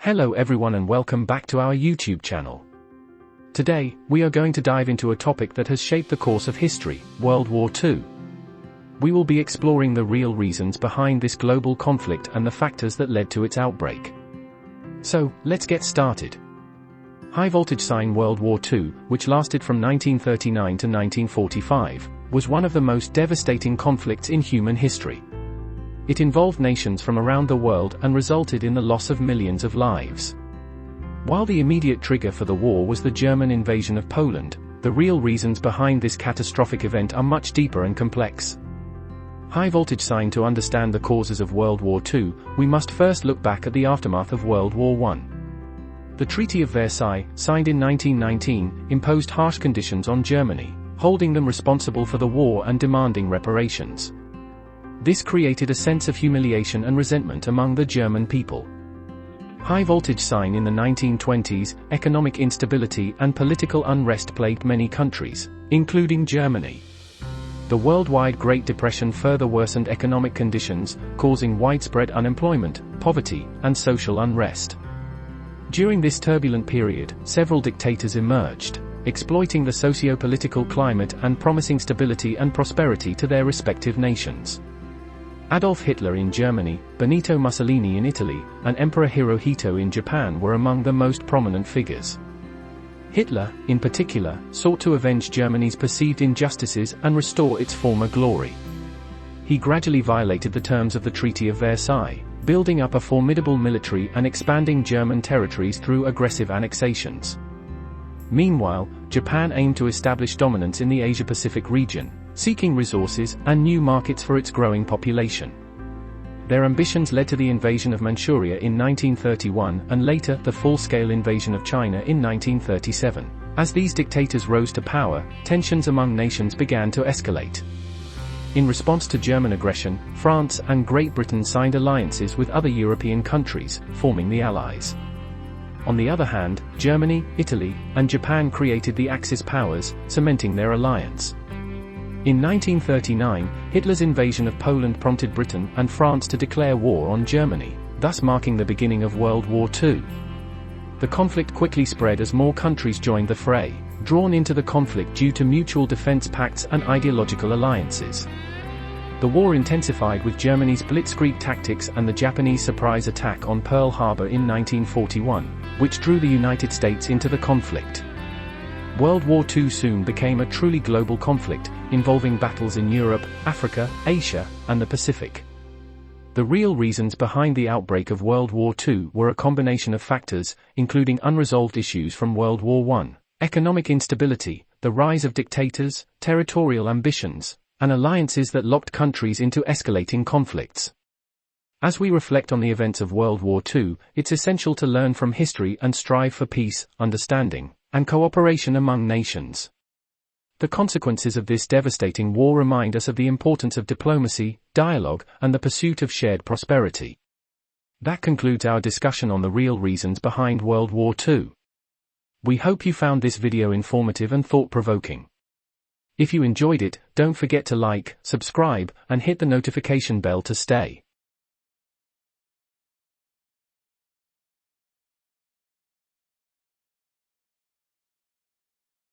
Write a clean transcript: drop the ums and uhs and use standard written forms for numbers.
Hello everyone and welcome back to our YouTube channel. Today, we are going to dive into a topic that has shaped the course of history, World War II. We will be exploring the real reasons behind this global conflict and the factors that led to its outbreak. So, let's get started. High voltage sign World War II, which lasted from 1939 to 1945, was one of the most devastating conflicts in human history. It involved nations from around the world and resulted in the loss of millions of lives. While the immediate trigger for the war was the German invasion of Poland, the real reasons behind this catastrophic event are much deeper and complex. High voltage sign. To understand the causes of World War II, we must first look back at the aftermath of World War I. The Treaty of Versailles, signed in 1919, imposed harsh conditions on Germany, holding them responsible for the war and demanding reparations. This created a sense of humiliation and resentment among the German people. High voltage sign. In the 1920s, economic instability and political unrest plagued many countries, including Germany. The worldwide Great Depression further worsened economic conditions, causing widespread unemployment, poverty, and social unrest. During this turbulent period, several dictators emerged, exploiting the socio-political climate and promising stability and prosperity to their respective nations. Adolf Hitler in Germany, Benito Mussolini in Italy, and Emperor Hirohito in Japan were among the most prominent figures. Hitler, in particular, sought to avenge Germany's perceived injustices and restore its former glory. He gradually violated the terms of the Treaty of Versailles, building up a formidable military and expanding German territories through aggressive annexations. Meanwhile, Japan aimed to establish dominance in the Asia-Pacific region, seeking resources and new markets for its growing population. Their ambitions led to the invasion of Manchuria in 1931 and later the full-scale invasion of China in 1937. As these dictators rose to power, tensions among nations began to escalate. In response to German aggression, France and Great Britain signed alliances with other European countries, forming the Allies. On the other hand, Germany, Italy, and Japan created the Axis powers, cementing their alliance. In 1939, Hitler's invasion of Poland prompted Britain and France to declare war on Germany, thus marking the beginning of World War II. The conflict quickly spread as more countries joined the fray, drawn into the conflict due to mutual defense pacts and ideological alliances. The war intensified with Germany's blitzkrieg tactics and the Japanese surprise attack on Pearl Harbor in 1941, which drew the United States into the conflict. World War II soon became a truly global conflict, involving battles in Europe, Africa, Asia, and the Pacific. The real reasons behind the outbreak of World War II were a combination of factors, including unresolved issues from World War I, economic instability, the rise of dictators, territorial ambitions, and alliances that locked countries into escalating conflicts. As we reflect on the events of World War II, it's essential to learn from history and strive for peace, understanding, and cooperation among nations. The consequences of this devastating war remind us of the importance of diplomacy, dialogue, and the pursuit of shared prosperity. That concludes our discussion on the real reasons behind World War II. We hope you found this video informative and thought-provoking. If you enjoyed it, don't forget to like, subscribe, and hit the notification bell to stay